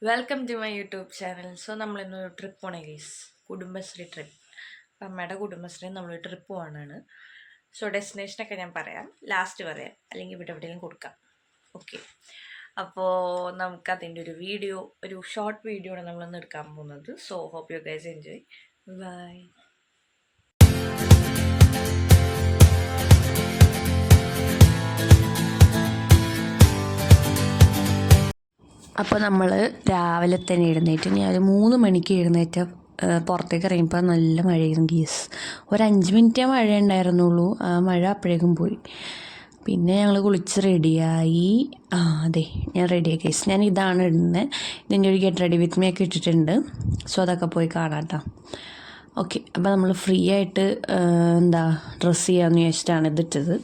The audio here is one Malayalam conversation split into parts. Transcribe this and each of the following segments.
Welcome to my YouTube channel. So നമ്മളിന്നൊരു ട്രിപ്പ് പോണേ ഗൈസ്, കുടുംബശ്രീ ട്രിപ്പ്. അപ്പം അമ്മയുടെ കുടുംബശ്രീ നമ്മൾ ട്രിപ്പ് പോകാനാണ്. സോ ഡെസ്റ്റിനേഷനൊക്കെ ഞാൻ പറയാം, ലാസ്റ്റ് പറയാം, അല്ലെങ്കിൽ ഇവിടെ എവിടെയെങ്കിലും കൊടുക്കാം. ഓക്കെ, അപ്പോൾ നമുക്ക് അതിൻ്റെ ഒരു ഷോർട്ട് വീഡിയോ ആണ് നമ്മളിന്ന് എടുക്കാൻ പോകുന്നത്. So hope you guys enjoy. Bye. അപ്പോൾ നമ്മൾ രാവിലെ തന്നെ എഴുന്നേറ്റ്, ഞാൻ ഒരു 3 മണിക്ക് എഴുന്നേറ്റ് പുറത്തേക്ക് ഇറങ്ങിയപ്പോൾ നല്ല മഴയായിരുന്നു ഗീസ്. ഒരു 5 മിനിറ്റേ മഴ ഉണ്ടായിരുന്നുള്ളൂ, ആ മഴ അപ്പോഴേക്കും പോയി. പിന്നെ ഞങ്ങൾ കുളിച്ച് റെഡിയായി. അതെ, ഞാൻ റെഡിയായി ഗീസ്. ഞാൻ ഇതാണ് ഇടുന്നത്. ഇതിൻ്റെ ഒരു ഗെറ്റ് റെഡി വിത്ത് മീ ഒക്കെ ഇട്ടിട്ടുണ്ട്. സോ അതൊക്കെ പോയി കാണാം കേട്ടോ. ഓക്കെ, അപ്പോൾ നമ്മൾ ഫ്രീ ആയിട്ട് ഡ്രസ്സ് ചെയ്യാമെന്ന് ചോദിച്ചിട്ടാണ് ഇതിട്ടത്.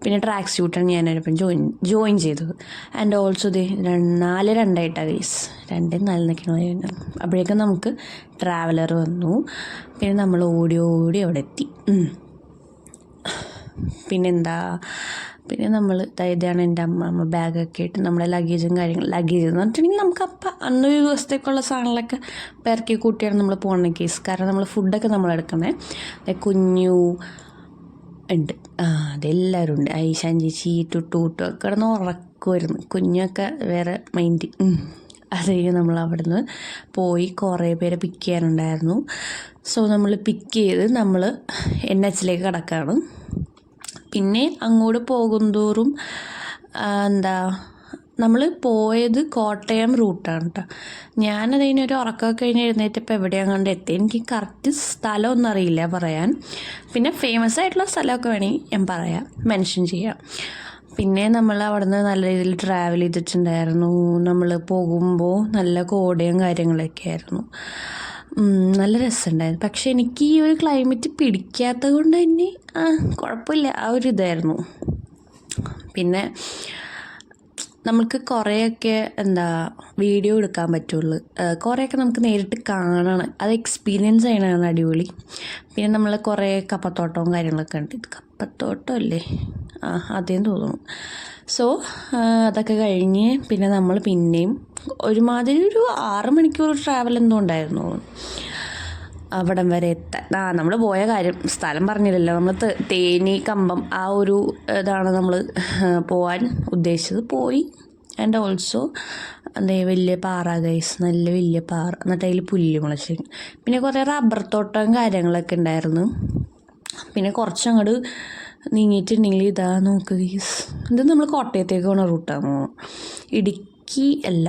പിന്നെ ട്രാക്ക് സ്യൂട്ടാണ് ഞാനൊരിപ്പം ജോയിൻ ചെയ്തത്. ആൻഡ് ഓൾസോ 4-2 ഗൈസ്, 2-4 നിൽക്കണ. അപ്പോഴേക്കും നമുക്ക് ട്രാവലർ വന്നു. പിന്നെ നമ്മൾ ഓടി അവിടെ എത്തി. പിന്നെ നമ്മൾ ഇതാണ് എൻ്റെ അമ്മ ബാഗൊക്കെ ഇട്ട് നമ്മുടെ ലഗേജ് എന്ന് പറഞ്ഞിട്ടുണ്ടെങ്കിൽ നമുക്ക് അപ്പം അന്നൊരു ദിവസത്തേക്കുള്ള സാധനങ്ങളൊക്കെ പെരക്കി കൂട്ടിയാണ് നമ്മൾ പോകുന്നത് കേസ്. കാരണം നമ്മൾ ഫുഡൊക്കെ നമ്മൾ എടുക്കണേ. കുഞ്ഞു ഉണ്ട്, അതെല്ലാവരും ഉണ്ട്. ഐശാൻ ചേച്ചി ടൂട്ടും ഒക്കെ കിടന്ന് ഉറക്കുമായിരുന്നു. കുഞ്ഞൊക്കെ വേറെ മൈൻഡ്. അത് കഴിഞ്ഞ് നമ്മൾ അവിടെ നിന്ന് പോയി കുറേ പേരെ പിക്ക് ചെയ്യാനുണ്ടായിരുന്നു. സോ നമ്മൾ പിക്ക് ചെയ്ത് നമ്മൾ NH കിടക്കുകയാണ്. പിന്നെ അങ്ങോട്ട് പോകുന്തോറും നമ്മൾ പോയത് കോട്ടയം റൂട്ടാണ് കേട്ടോ. ഞാനതിനൊരു ഉറക്കമൊക്കെ കഴിഞ്ഞ് എഴുന്നേറ്റപ്പോൾ എവിടെയാണ് കണ്ട് എത്തി. എനിക്ക് കറക്റ്റ് സ്ഥലമൊന്നും അറിയില്ല പറയാൻ. പിന്നെ ഫേമസ് ആയിട്ടുള്ള സ്ഥലമൊക്കെ വേണമെങ്കിൽ ഞാൻ പറയാം, മെൻഷൻ ചെയ്യാം. പിന്നെ നമ്മൾ അവിടെ നിന്ന് നല്ല രീതിയിൽ ട്രാവൽ ചെയ്തിട്ടുണ്ടായിരുന്നു. നമ്മൾ പോകുമ്പോൾ നല്ല കോടയും കാര്യങ്ങളൊക്കെ ആയിരുന്നു. നല്ല രസമുണ്ടായിരുന്നു. പക്ഷെ എനിക്ക് ഈ ഒരു ക്ലൈമറ്റ് പിടിക്കാത്തത് കൊണ്ട് തന്നെ കുഴപ്പമില്ല, ആ ഒരു ഇതായിരുന്നു. പിന്നെ നമുക്ക് കുറേയൊക്കെ വീഡിയോ എടുക്കാൻ പറ്റുള്ളൂ, കുറേയൊക്കെ നമുക്ക് നേരിട്ട് കാണണം, അത് എക്സ്പീരിയൻസ് ചെയ്യണതാണ് അടിപൊളി. പിന്നെ നമ്മൾ കുറേ കപ്പത്തോട്ടവും കാര്യങ്ങളൊക്കെ ഉണ്ട്. ഇത് കപ്പത്തോട്ടം അല്ലേ? അതേന്ന് തോന്നുന്നു. സോ അതൊക്കെ കഴിഞ്ഞ് പിന്നെ നമ്മൾ പിന്നെയും ഒരുമാതിരി ഒരു 6 മണിക്കൂർ ട്രാവൽ എന്തോ ഉണ്ടായിരുന്നു അവിടം വരെ എത്താൻ. നമ്മൾ പോയ കാര്യം സ്ഥലം പറഞ്ഞില്ലല്ലോ. നമ്മൾ തേനി കമ്പം ആ ഒരു ഇതാണ് നമ്മൾ പോകാൻ ഉദ്ദേശിച്ചത്. പോയി. ആൻഡ് ഓൾസോ വലിയ പാറ ഗൈസ്, നല്ല വലിയ പാറ. എന്നിട്ട് അതിൽ പുല്ല് മുളച്ച്. പിന്നെ കുറേ റബ്ബർ തോട്ടവും കാര്യങ്ങളൊക്കെ ഉണ്ടായിരുന്നു. പിന്നെ കുറച്ചങ്ങോട്ട് നീങ്ങിയിട്ടുണ്ടെങ്കിൽ ഇതാ നോക്ക് ഗൈസ്, ഇത് നമ്മൾ കോട്ടയത്തേക്ക് പോണ റൂട്ടാണ്. ഇടുക്കി അല്ല,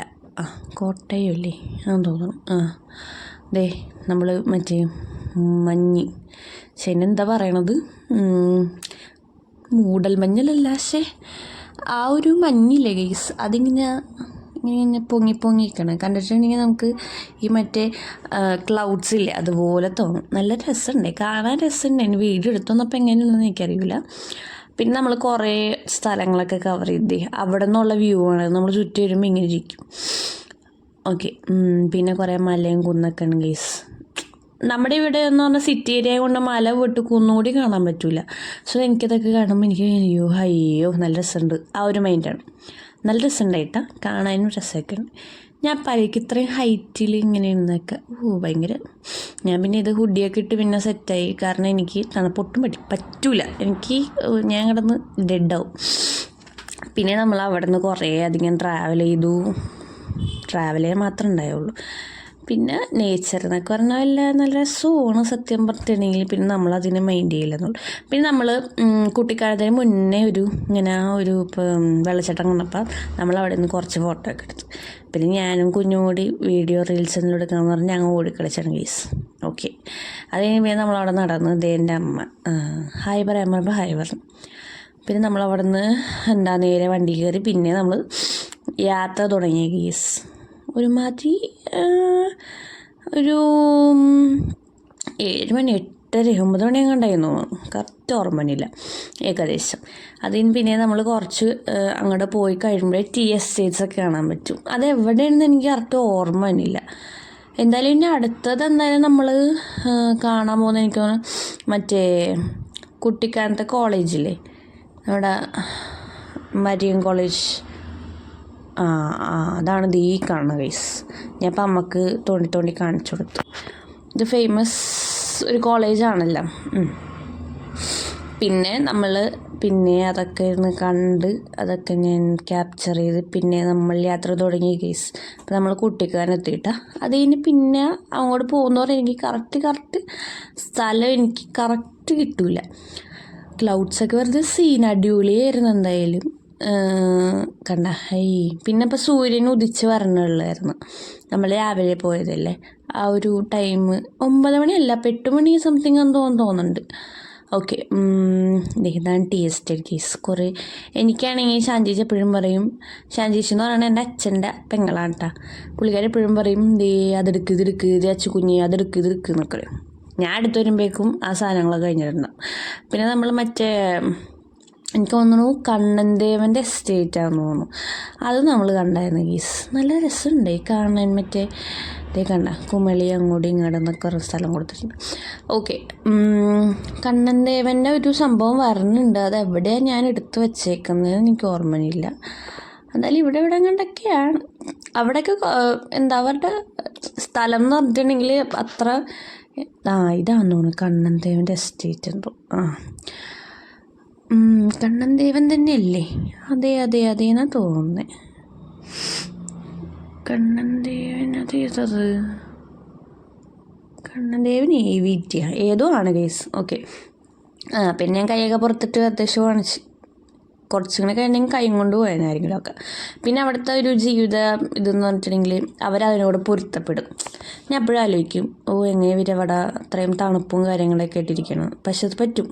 കോട്ടയം അല്ലേ ആണെന്ന് തോന്നുന്നു. നമ്മൾ മറ്റേ മഞ്ഞ്, എന്താ പറയണത്, മൂടൽ മഞ്ഞലല്ല, പക്ഷേ ആ ഒരു മഞ്ഞില്ലേ ഗൈസ്, ഇങ്ങനെ പൊങ്ങിക്കണം. കണ്ടിട്ടുണ്ടെങ്കിൽ നമുക്ക് ഈ മറ്റേ ക്ലൗഡ്സ് ഇല്ലേ, അതുപോലെ തോന്നും. നല്ല രസമുണ്ട്, കാണാൻ രസമുണ്ട്. വീഡിയോ എടുത്തൊന്നപ്പോൾ എങ്ങനെയുണ്ടെന്ന് എനിക്കറിയില്ല. പിന്നെ നമ്മൾ കുറേ സ്ഥലങ്ങളൊക്കെ കവർ ചെയ്തേ. അവിടെ നിന്നുള്ള വ്യൂ ആണ് നമ്മൾ ചുറ്റി വരുമ്പോൾ ഇങ്ങനെ ഇരിക്കും. ഓക്കെ, പിന്നെ കുറേ മലയും കുന്നൊക്കെ ഉണ്ട് ഗൈസ്. നമ്മുടെ ഇവിടെ എന്ന് പറഞ്ഞാൽ സിറ്റി ഏരിയ കൊണ്ട് മല വിട്ട് കുന്നുകൂടി കാണാൻ പറ്റില്ല. സോ എനിക്കതൊക്കെ കാണുമ്പോൾ എനിക്ക് അയ്യോ നല്ല രസമുണ്ട്, ആ ഒരു മൈൻഡാണ്. നല്ല രസമുണ്ടായിട്ടാ, കാണാനും രസമൊക്കെ ഉണ്ട്. ഞാൻ പലക്ക് ഇത്രയും ഹൈറ്റിൽ ഇങ്ങനെ ഇരുന്നൊക്കെ ഭയങ്കര. ഞാൻ പിന്നെ ഇത് ഹുഡിയൊക്കെ ഇട്ട് പിന്നെ സെറ്റായി. കാരണം എനിക്ക് തണുപ്പൊട്ടും പറ്റൂല, ഞാൻ കിടന്ന് ഡെഡാവും. പിന്നെ നമ്മൾ അവിടെ നിന്ന് കുറേ അധികം ട്രാവൽ ചെയ്തു. ട്രാവൽ ചെയ്യാൻ മാത്രമേ ഉണ്ടായുള്ളൂ. പിന്നെ നേച്ചർ എന്നൊക്കെ പറഞ്ഞാൽ നല്ല രസമാണ് സത്യം പറഞ്ഞിട്ടുണ്ടെങ്കിൽ. പിന്നെ നമ്മളതിനെ മൈൻഡ് ചെയ്യില്ലെന്നുള്ളൂ. പിന്നെ നമ്മൾ കുട്ടിക്കാലത്തിന് മുന്നേ ഇങ്ങനെ വെള്ളച്ചാട്ടം കണ്ടപ്പോൾ നമ്മൾ അവിടെ നിന്ന് കുറച്ച് ഫോട്ടോ ഒക്കെ എടുത്തു. പിന്നെ ഞാനും കുഞ്ഞും കൂടി വീഡിയോ റീൽസ് ഒന്നും എടുക്കാമെന്ന് പറഞ്ഞാൽ ഞങ്ങൾ ഓടിക്കളിച്ചാണ് ഗീസ്. ഓക്കെ, അത് കഴിയുമ്പോൾ നമ്മളവിടെ നടന്ന് എൻ്റെ അമ്മ ഹായ് പറയാൻ പറയുമ്പോൾ ഹായ് പറഞ്ഞു. പിന്നെ നമ്മളവിടെ നിന്ന് നേരെ വണ്ടി കയറി. പിന്നെ നമ്മൾ യാത്ര തുടങ്ങിയ ഗീസ്. ഒരുമാതിരി ഒരു 7 മണി 8:30 9 മണി എങ്ങാണ്ടായിരുന്നു, കറക്റ്റ് ഓർമ്മയില്ല ഏകദേശം. അതിന് പിന്നെ നമ്മൾ കുറച്ച് അങ്ങോട്ട് പോയി കഴിയുമ്പോഴേ ടീ എസ്റ്റേറ്റ്സ് ഒക്കെ കാണാൻ പറ്റും. അതെവിടെയാണെന്ന് എനിക്ക് കറക്റ്റ് ഓർമ്മയില്ല. എന്തായാലും ഇനി അടുത്തത് നമ്മൾ കാണാൻ പോകുന്നത് എനിക്ക് തോന്നുന്നു മറ്റേ കുട്ടിക്കാലത്തെ കോളേജില്ലേ, നമ്മുടെ മരിയൻ കോളേജ്, ആ ആ അതാണ് ഈ കാണുന്ന ഗൈസ്. ഞാൻ ഇപ്പം അമ്മക്ക് തോണ്ടി തോണ്ടി കാണിച്ചു കൊടുത്തു. ഇത് ഫേമസ് ഒരു കോളേജാണല്ലോ. പിന്നെ നമ്മൾ അതൊക്കെ ഇരുന്ന് കണ്ട് അതൊക്കെ ഞാൻ ക്യാപ്ചർ ചെയ്ത് പിന്നെ നമ്മൾ യാത്ര തുടങ്ങി കേസ്. അപ്പം നമ്മൾ കുട്ടിക്കാനം എത്തിയിട്ടാ. അത് കഴിഞ്ഞ് പിന്നെ അങ്ങോട്ട് പോകുന്നവരെ എനിക്ക് കറക്റ്റ് സ്ഥലം എനിക്ക് കറക്റ്റ് കിട്ടൂല. ക്ലൗഡ്സൊക്കെ വെറുതെ സീൻ അടിപൊളിയായിരുന്നു എന്തായാലും. കണ്ട പിന്നെ ഇപ്പോൾ സൂര്യൻ ഉദിച്ച് വരണുള്ളായിരുന്നു. നമ്മൾ രാവിലെ പോയതല്ലേ, ആ ഒരു ടൈം 9 മണിയല്ല, അപ്പോൾ 8 മണി സംതിങ് എന്ന് തോന്നുന്നുണ്ട്. ഓക്കെ, ഇതാണ് ടേസ്റ്റഡ് കേസ്. കുറേ എനിക്കാണെങ്കിൽ ഷാൻചേച്ചി എപ്പോഴും പറയും, ഷാൻചേച്ചി എന്ന് പറയുന്നത് എൻ്റെ അച്ഛൻ്റെ പെങ്ങളാണ് കേട്ടോ. പുള്ളിക്കാരി എപ്പോഴും പറയും അതെടുക്ക് ഇതെടുക്ക് ഇത് അച്ചു കുഞ്ഞ് അതെടുക്ക് ഇതെടുക്ക് എന്നൊക്കെ. ഞാൻ അടുത്ത് വരുമ്പോഴേക്കും ആ സാധനങ്ങളൊക്കെ കഴിഞ്ഞിട്ടുണ്ടാവും. പിന്നെ നമ്മൾ എനിക്ക് തോന്നുന്നു കണ്ണൻദേവൻ്റെ എസ്റ്റേറ്റാണെന്ന് തോന്നുന്നു, അത് നമ്മൾ കണ്ടായിരുന്നു ഗീസ്. നല്ല രസമുണ്ട് കാണാൻ. ഇതേ കണ്ട കുമളി അങ്ങോട്ടും ഇങ്ങോട്ടും എന്നൊക്കെ ഒരു സ്ഥലം കൊടുത്തിട്ടുണ്ട്. ഓക്കെ, കണ്ണൻദേവൻ്റെ ഒരു സംഭവം വരുന്നുണ്ട്. അത് എവിടെയാണ് ഞാൻ എടുത്ത് വെച്ചേക്കുന്നത് എനിക്ക് ഓർമ്മയില്ല. എന്തായാലും ഇവിടെ കണ്ടൊക്കെയാണ്. അവിടെയൊക്കെ എന്താ അവരുടെ സ്ഥലം എന്ന് പറഞ്ഞിട്ടുണ്ടെങ്കിൽ അത്ര ഇതാണെന്ന് തോന്നുന്നു കണ്ണൻദേവൻ്റെ എസ്റ്റേറ്റ് എന്തോ. കണ്ണൻദേവൻ തന്നെയല്ലേ? അതെ എന്നാ തോന്നുന്നത്. കണ്ണൻദേവൻ അതേതത് കണ്ണൻദേവൻ AVT ഏതോ ആണ് കേസ്. ഓക്കെ, പിന്നെ ഞാൻ കൈയൊക്കെ പുറത്തിട്ട് അത്യാവശ്യം കാണിച്ച് കുറച്ചിങ്ങനെ കഴിഞ്ഞെങ്കിൽ കൈ കൊണ്ട് പോയതിനായിരിക്കുമല്ലോ. പിന്നെ അവിടുത്തെ ഒരു ജീവിത ഇതെന്ന് പറഞ്ഞിട്ടുണ്ടെങ്കിൽ അവരതിനോട് പൊരുത്തപ്പെടും. ഞാൻ എപ്പോഴും ആലോചിക്കും, എങ്ങനെ ഇവരവിടെ അത്രയും തണുപ്പും കാര്യങ്ങളൊക്കെ ഇട്ടിരിക്കണം. പക്ഷെ അത് പറ്റും.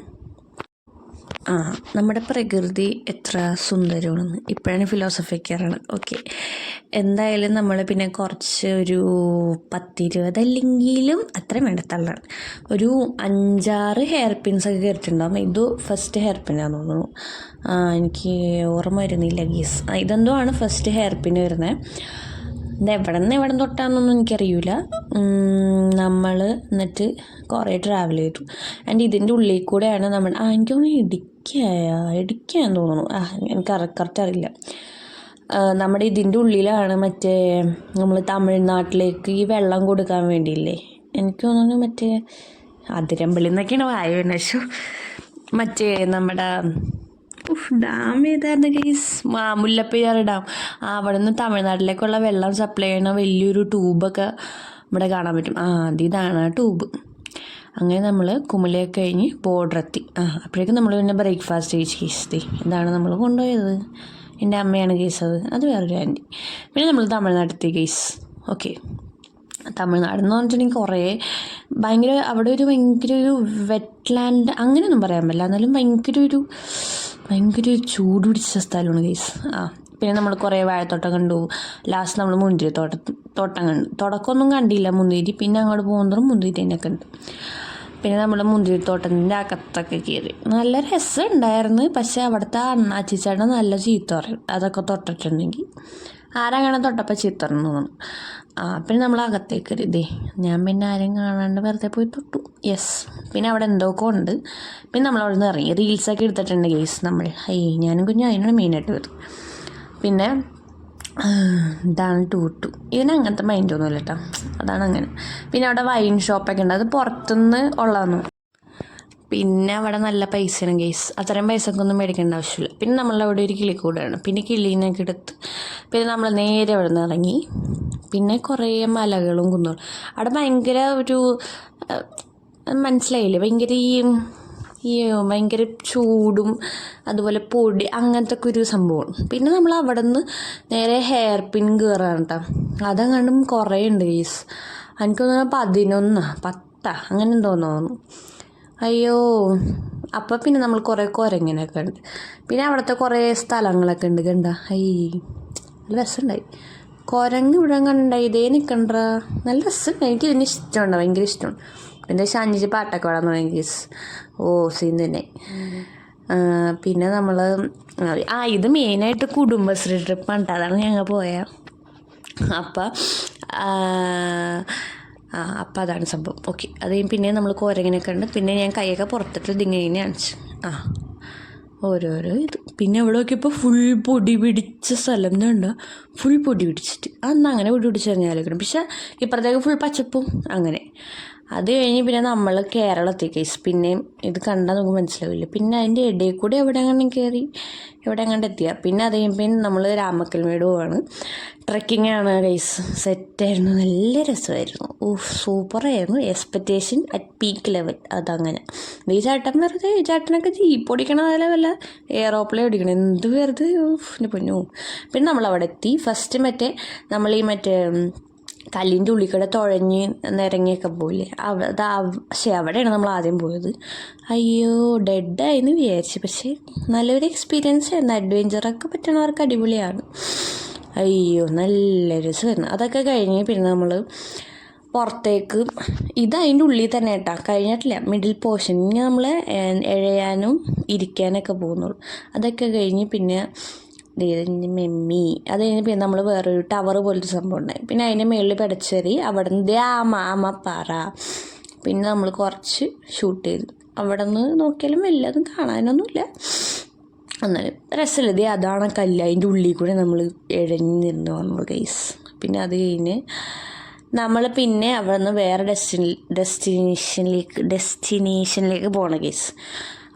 നമ്മുടെ പ്രകൃതി എത്ര സുന്ദരമാണെന്ന് ഇപ്പോഴാണ് ഫിലോസഫിക്കാറാണ്. ഓക്കെ, എന്തായാലും നമ്മൾ പിന്നെ കുറച്ച് ഒരു 10-20 അല്ലെങ്കിലും അത്രയും വേണ്ട തള്ളാണ്. ഒരു 5-6 ഹെയർ പിൻസൊക്കെ കയറിയിട്ടുണ്ടാകും. ഇത് ഫസ്റ്റ് ഹെയർ പിന്നാന്ന് തോന്നുന്നു. എനിക്ക് ഓർമ്മ വരുന്നില്ല ഗീസ്. ഇതെന്തോ ആണ് ഫസ്റ്റ് ഹെയർ പിന്ന് വരുന്നത്. ഇത് എവിടെ തൊട്ടാന്നൊന്നും എനിക്കറിയില്ല. നമ്മൾ എന്നിട്ട് കുറേ ട്രാവൽ ചെയ്തു. ആൻഡ് ഇതിൻ്റെ ഉള്ളിൽ കൂടെയാണ് നമ്മൾ എനിക്ക് തോന്നുന്നു ഇടുക്കിയാന്ന് തോന്നുന്നു. എനിക്ക് കറക്റ്റ് അറിയില്ല. നമ്മുടെ ഇതിൻ്റെ ഉള്ളിലാണ് നമ്മൾ തമിഴ്നാട്ടിലേക്ക് ഈ വെള്ളം കൊടുക്കാൻ വേണ്ടിയില്ലേ, എനിക്ക് തോന്നുന്നു അതിരമ്പള്ളി എന്നൊക്കെയാണ് വായുവിനശു നമ്മുടെ ഡാം ഏതായിരുന്നു ഗൈസ്? മുല്ലപ്പെരിയാർ ഡാം. അവിടെ നിന്ന് തമിഴ്നാട്ടിലേക്കുള്ള വെള്ളം സപ്ലൈ ചെയ്യണ വലിയൊരു ട്യൂബൊക്കെ ഇവിടെ കാണാൻ പറ്റും. ഇതാണ് ആ ട്യൂബ്. അങ്ങനെ നമ്മൾ കുമളിയൊക്കെ കഴിഞ്ഞ് ബോർഡറെത്തി. അപ്പോഴേക്കും നമ്മൾ പിന്നെ ബ്രേക്ക്ഫാസ്റ്റ് കഴിച്ച് കേസ്. ഇതാണ് നമ്മൾ കൊണ്ടുപോയത്. എൻ്റെ അമ്മയാണ് കേസത്, അത് വേറൊരു ആൻറ്റി. പിന്നെ നമ്മൾ തമിഴ്നാട്ടിലെത്തി കേസ്. ഓക്കെ, തമിഴ്നാടെന്ന് പറഞ്ഞിട്ടുണ്ടെങ്കിൽ കുറേ അവിടെ ഭയങ്കര ഒരു വെറ്റ്ലാൻഡ് അങ്ങനെയൊന്നും പറയാൻ പറ്റില്ല, എന്നാലും ഭയങ്കര ചൂട് പിടിച്ച സ്ഥലമാണ് ഗൈസ്. പിന്നെ നമ്മൾ കുറേ വാഴത്തോട്ടം കണ്ടു. ലാസ്റ്റ് നമ്മൾ മുന്തിരി തോട്ടം കണ്ടു. തുടക്കമൊന്നും കണ്ടില്ല മുന്തിരി, പിന്നെ അങ്ങോട്ട് പോകുന്നതും മുന്തിരി തന്നെയൊക്കെ ഉണ്ട്. പിന്നെ നമ്മൾ മുന്തിരിത്തോട്ടത്തിൻ്റെ അകത്തൊക്കെ കയറി. നല്ല രസമുണ്ടായിരുന്നു. പക്ഷേ അവിടുത്തെ അണ്ണാച്ചിച്ചേട്ടൻ നല്ല ചീത്ത പറയും അതൊക്കെ തൊട്ടിട്ടുണ്ടെങ്കിൽ. ആരാങ്ങനെ തൊട്ടപ്പോൾ ചീത്ത പറഞ്ഞു തോന്നുന്നു. പിന്നെ നമ്മൾ അകത്തേക്ക് കയറി. ഞാൻ പിന്നെ ആരും കാണാണ്ട് വെറുതെ പോയി തൊട്ടു. യെസ്, പിന്നെ അവിടെ എന്തൊക്കെ ഉണ്ട്. പിന്നെ നമ്മളവിടെ നിന്ന് ഇറങ്ങി റീൽസൊക്കെ എടുത്തിട്ടുണ്ട് ഗെയ്സ് നമ്മൾ. ഞാനും കുഞ്ഞും അതിനാണ് മെയിനായിട്ട് വരും. പിന്നെ ഇതാണ് ടൂട്ടു. ഇതിനങ്ങനത്തെ മൈൻഡൊന്നുമില്ല കേട്ടോ, അതാണ് അങ്ങനെ. പിന്നെ അവിടെ വൈൻ ഷോപ്പൊക്കെ ഉണ്ട്, അത് പുറത്തുനിന്ന് ഉള്ളതെന്നു. പിന്നെ അവിടെ നല്ല പൈസയാണ് ഗെയ്സ്, അത്രയും പൈസക്ക് ഒന്നും മേടിക്കേണ്ട ആവശ്യമില്ല. പിന്നെ നമ്മളവിടെ ഒരു കിളിക്കൂടാണ്. പിന്നെ കിളീനൊക്കെ എടുത്ത് പിന്നെ നമ്മൾ നേരെ അവിടെ നിന്ന് ഇറങ്ങി. പിന്നെ കുറേ മലകളും കുന്നുകളും. അവിടെ ഭയങ്കര ഒരു മനസ്സിലായില്ലേ, ഭയങ്കര ചൂടും അതുപോലെ പൊടി അങ്ങനത്തെ ഒക്കെ ഒരു സംഭവമാണ്. പിന്നെ നമ്മൾ അവിടെ നിന്ന് നേരെ ഹെയർ പിൻ കയറാണ് കേട്ടോ. അതങ്ങാണ്ടും കുറേ ഉണ്ട് ഗെയ്സ്. എനിക്ക് തോന്നുന്നു 11 അങ്ങനെ തോന്നുന്നു. അയ്യോ, അപ്പം പിന്നെ നമ്മൾ കുറേ കുരങ്ങനൊക്കെ ഉണ്ട്. പിന്നെ അവിടുത്തെ കുറേ സ്ഥലങ്ങളൊക്കെ ഉണ്ട്. കണ്ട നല്ല രസമുണ്ടായി. കുരങ്ങ് ഇവിടെ കണ്ടായി ഇതേ നിൽക്കണ്ട, നല്ല രസമുണ്ട്. എനിക്ക് ഇതിന് ഇഷ്ടമുണ്ട്, ഭയങ്കര ഇഷ്ടമാണ്. പിന്നെ ഷാൻചേച്ചി പാട്ടൊക്കെ പാടാൻ തുടങ്ങി ഗീസ്. സീൻ തന്നെ. പിന്നെ നമ്മൾ ഇത് മെയിനായിട്ട് കുടുംബശ്രീ ട്രിപ്പാണ് കേട്ടോ, അതാണ് ഞങ്ങൾ പോയ. അപ്പം അതാണ് സംഭവം. ഓക്കെ, അത് പിന്നെ നമ്മൾ കുരങ്ങനൊക്കെ ഉണ്ട്. പിന്നെ ഞാൻ കൈയൊക്കെ പുറത്തിട്ട് ഇതിങ്ങനെ കാണിച്ചു. ഓരോരോ ഇത്. പിന്നെ ഇവിടെ നോക്കിയപ്പോൾ ഫുൾ പൊടി പിടിച്ച സ്ഥലം കണ്ടോ, ഫുൾ പൊടി പിടിച്ചിട്ട് അന്ന് അങ്ങനെ പൊടി പിടിച്ച് കഴിഞ്ഞാലും. പക്ഷെ ഇപ്പുറത്തേക്ക് ഫുൾ പച്ചപ്പും അങ്ങനെ. അത് കഴിഞ്ഞ് പിന്നെ നമ്മൾ കേരളത്തിൽ കേസ് പിന്നെയും ഇത് കണ്ടാൽ നമുക്ക് മനസ്സിലാവില്ല. പിന്നെ അതിൻ്റെ ഇടയിൽ കൂടെ എവിടെ അങ്ങനെ കയറി എവിടെ അങ്ങോട്ട് എത്തിയ. പിന്നെ അത് കഴിയുമ്പോൾ നമ്മൾ രാമക്കൽമേട് പോവാണ്. ട്രക്കിംഗ് ആണ് കേസ്. സെറ്റായിരുന്നു, നല്ല രസമായിരുന്നു. സൂപ്പറായിരുന്നു. Expectation at peak level. അതങ്ങനെ ഈ ചേട്ടൻ വെറുതെ ചേട്ടനൊക്കെ ജീപ്പ് ഓടിക്കണ പോലെ വല്ല എയറോപ്ലെയിൻ ഓടിക്കണം, എന്ത് വെറുതെ എൻ്റെ പൊന്നോ. പിന്നെ നമ്മളവിടെ എത്തി. ഫസ്റ്റ് നമ്മൾ ഈ കല്ലിൻ്റെ ഉള്ളിൽ കൂടെ തുഴഞ്ഞ് നിരങ്ങിയൊക്കെ പോയില്ലേ, അവിടെയാണ് നമ്മൾ ആദ്യം പോയത്. അയ്യോ ഡെഡായിന്ന് വിചാരിച്ചു. പക്ഷേ നല്ലൊരു എക്സ്പീരിയൻസ് ആയിരുന്നു. അഡ്വഞ്ചറൊക്കെ പറ്റണവർക്ക് അടിപൊളിയാണ്. അയ്യോ നല്ല രസമായിരുന്നു. അതൊക്കെ കഴിഞ്ഞ് പിന്നെ നമ്മൾ പുറത്തേക്ക്, അതിൻ്റെ ഉള്ളിൽ തന്നെ കേട്ടോ, കഴിഞ്ഞിട്ടില്ല മിഡിൽ പോർഷൻ. ഇനി നമ്മൾ എഴയാനും ഇരിക്കാനൊക്കെ പോകുന്നുള്ളൂ. അതൊക്കെ കഴിഞ്ഞ് പിന്നെ മെമ്മി അത് കഴിഞ്ഞ് പിന്നെ നമ്മൾ വേറൊരു ടവർ പോലത്തെ സംഭവം ഉണ്ടായി. പിന്നെ അതിൻ്റെ മുകളിൽ പിടച്ചേറി അവിടെ നിന്ന് ആമപ്പാറ. പിന്നെ നമ്മൾ കുറച്ച് ഷൂട്ട് ചെയ്തു. അവിടെ നിന്ന് നോക്കിയാലും വല്ലതും കാണാനൊന്നുമില്ല, എന്നാലും രസമില്ല. അതാണ് കല്ല്, അതിൻ്റെ ഉള്ളിൽ കൂടെ നമ്മൾ ഇഴഞ്ഞ് നിന്ന് വന്നു ഗൈസ്. പിന്നെ അത് കഴിഞ്ഞ് നമ്മൾ പിന്നെ അവിടെ നിന്ന് വേറെ ഡെസ്റ്റിനേഷനിലേക്ക് പോകണം ഗൈസ്.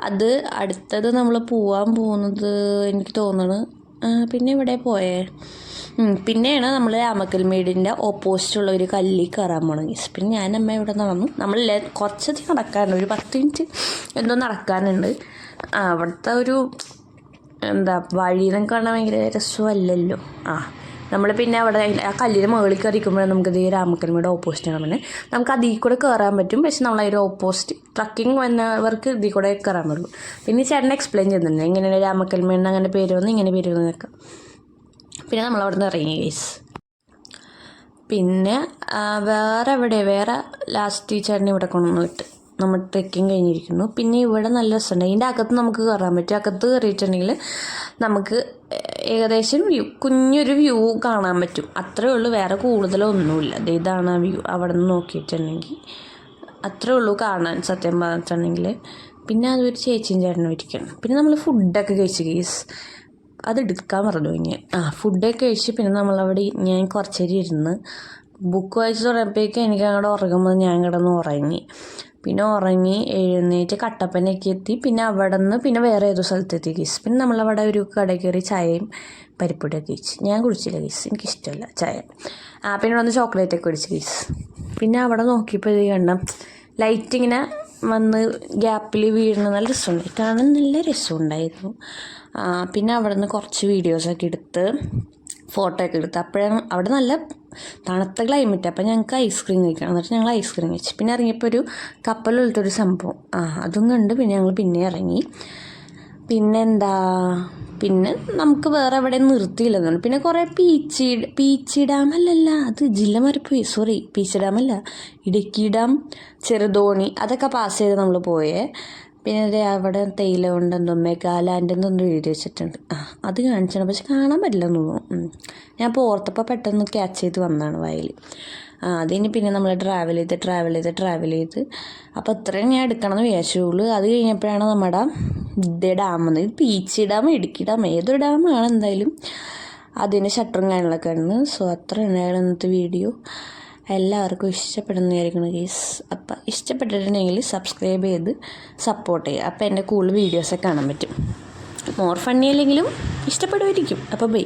അത് അടുത്തത് നമ്മൾ പോകാൻ പോകുന്നത് എനിക്ക് തോന്നുന്നു. പിന്നെ ഇവിടെ പോയേ പിന്നെയാണ് നമ്മൾ രാമക്കൽമേടിൻ്റെ ഓപ്പോസിറ്റുള്ള ഒരു കല്ലിൽ കയറാൻ പോകണം ഗൈസ്. പിന്നെ ഞാനമ്മ ഇവിടെ നടന്നു. നമ്മളെല്ലാം കുറച്ചധികം നടക്കാനുണ്ട്, ഒരു 10 മിനിറ്റ് എന്തോ നടക്കാനുണ്ട്. അവിടുത്തെ ഒരു വഴിയിലും കാണാൻ ഭയങ്കര രസമല്ലല്ലോ. നമ്മൾ പിന്നെ അവിടെ ആ കല്ലിന് മുകളിൽ കയറിക്കുമ്പോഴാണ് നമുക്കിത് രാമക്കൽമേട് ഓപ്പോസിറ്റാണ്. പിന്നെ നമുക്ക് അതിൽ കൂടെ കയറാൻ പറ്റും. പക്ഷെ നമ്മളതിൻ്റെ ഓപ്പോസിറ്റ് ട്രക്കിംഗ് വന്നവർക്ക് ഇതിൽ കൂടെ കയറാൻ പറ്റുള്ളൂ. പിന്നെ ചേട്ടൻ എക്സ്പ്ലെയിൻ ചെയ്യുന്നുണ്ട് ഇങ്ങനെയാണ് രാമക്കൽമേടിന് അങ്ങനെ പേര് വന്ന് ഇങ്ങനെ പേര് വന്നൊക്കെ. പിന്നെ നമ്മളവിടെ നിന്ന് ഇറങ്ങി ഗൈസ്. പിന്നെ വേറെ ലാസ്റ്റ് ചേട്ടൻ ഇവിടെ കൊണ്ടുവന്നിട്ട് നമ്മൾ ട്രെക്കിങ് കഴിഞ്ഞിരിക്കുന്നു. പിന്നെ ഇവിടെ നല്ല രസമുണ്ട്. ഇതിൻ്റെ അകത്ത് നമുക്ക് കയറാൻ പറ്റും. അകത്ത് കയറിയിട്ടുണ്ടെങ്കിൽ നമുക്ക് ഏകദേശം കുഞ്ഞൊരു വ്യൂ കാണാൻ പറ്റും. അത്രേ ഉള്ളൂ, വേറെ കൂടുതലൊന്നുമില്ല. ഇതാണ് ആ വ്യൂ. അവിടെ നിന്ന് നോക്കിയിട്ടുണ്ടെങ്കിൽ അത്രേ ഉള്ളൂ കാണാൻ സത്യം പറഞ്ഞിട്ടുണ്ടെങ്കിൽ. പിന്നെ അതൊരു ചേച്ചിയും ചേട്ടനും ഇരിക്കണം. പിന്നെ നമ്മൾ ഫുഡൊക്കെ കഴിച്ച് ഗൈസ്, അത് എടുക്കാൻ പറഞ്ഞു ഞാൻ. ഫുഡൊക്കെ കഴിച്ച് പിന്നെ നമ്മളവിടെ ഞാൻ കുറച്ചേരി ഇരുന്ന് ബുക്ക് വായിച്ച് തുടങ്ങിയപ്പോഴേക്കും എനിക്ക് അങ്ങോട്ട് ഉറങ്ങുമ്പോൾ ഞാൻ കിടന്ന് ഉറങ്ങി. പിന്നെ ഉറങ്ങി എഴുന്നേറ്റ് കട്ടപ്പനയൊക്കെ എത്തി. പിന്നെ അവിടെ നിന്ന് പിന്നെ വേറെ ഏതോ സ്ഥലത്തെത്തി ഗീസ്. പിന്നെ നമ്മളവിടെ ഒരു കട കയറി ചായയും പരിപ്പൊടിയൊക്കെ കഴിച്ച്. ഞാൻ കുടിച്ചില്ല ഗീസ്, എനിക്കിഷ്ടമല്ല ചായ. പിന്നെ വന്ന് ചോക്ലേറ്റൊക്കെ കുടിച്ച് ഗീസ്. പിന്നെ അവിടെ നോക്കിയപ്പോൾ ഇത് കണ്ട ലൈറ്റ് ഇങ്ങനെ വന്ന് ഗ്യാപ്പിൽ വീഴുന്ന നല്ല രസമുണ്ടായി, കാണാൻ നല്ല രസമുണ്ടായിരുന്നു. പിന്നെ അവിടെ നിന്ന് കുറച്ച് വീഡിയോസൊക്കെ എടുത്ത് ഫോട്ടോ ഒക്കെ എടുത്ത്. അപ്പോഴാണ് അവിടെ നല്ല തണുത്ത ക്ലൈമറ്റ്. അപ്പം ഞങ്ങൾക്ക് ഐസ്ക്രീം കഴിക്കണം. എന്നിട്ട് ഞങ്ങൾ ഐസ്ക്രീം കഴിച്ചു. പിന്നെ ഇറങ്ങിയപ്പോൾ ഒരു കപ്പലുള്ളൊരു സംഭവം അതും കണ്ട് പിന്നെ ഞങ്ങൾ പിന്നെ ഇറങ്ങി. പിന്നെ നമുക്ക് വേറെ എവിടെ നിർത്തിയില്ലെന്നാണ്. പിന്നെ കുറേ പീച്ചി ഡാമല്ലല്ല, അത് ജില്ല മാറിപ്പോയി, സോറി, പീച്ചി ഡാമല്ല, ഇടുക്കി ഡാം, ചെറുതോണി, അതൊക്കെ പാസ് ചെയ്ത് നമ്മൾ പോയേ. പിന്നെ അവിടെ തേയില കൊണ്ട് എന്തോ മെഗാലാൻഡ് എന്നൊന്നും എഴുതി വെച്ചിട്ടുണ്ട്. അത് കാണിച്ചാണ്, പക്ഷെ കാണാൻ പറ്റില്ലെന്ന് തോന്നുന്നു. ഞാൻ ഇപ്പോൾ ഓർത്തപ്പോൾ പെട്ടെന്ന് ക്യാച്ച് ചെയ്ത് വന്നതാണ് വയൽ. അതിന് പിന്നെ നമ്മൾ ട്രാവൽ ചെയ്ത് അപ്പോൾ ഇത്രയും ഞാൻ എടുക്കണം എന്ന് വിചാരിച്ചുള്ളൂ. അത് കഴിഞ്ഞപ്പോഴാണ് നമ്മുടെ ഡാമെന്ന്, പീച്ചി ഡാം, ഇടുക്കി ഡാം, ഏതൊരു ഡാമാണ് എന്തായാലും അതിൻ്റെ ഷട്ടറും കാര്യങ്ങളൊക്കെ ഉണ്ട്. സോ അത്ര ഉണ്ടായിരുന്നു ഇന്നത്തെ വീഡിയോ. എല്ലാവർക്കും ഇഷ്ടപ്പെടുന്നതായിരിക്കണം ഗീസ്. അപ്പം ഇഷ്ടപ്പെട്ടിട്ടുണ്ടെങ്കിൽ സബ്സ്ക്രൈബ് ചെയ്ത് സപ്പോർട്ട് ചെയ്യുക. അപ്പോൾ എൻ്റെ കൂടുതൽ വീഡിയോസൊക്കെ കാണാൻ പറ്റും. മോർ ഫണ്ണി അല്ലെങ്കിലും ഇഷ്ടപ്പെടുമായിരിക്കും. അപ്പോൾ ബൈ.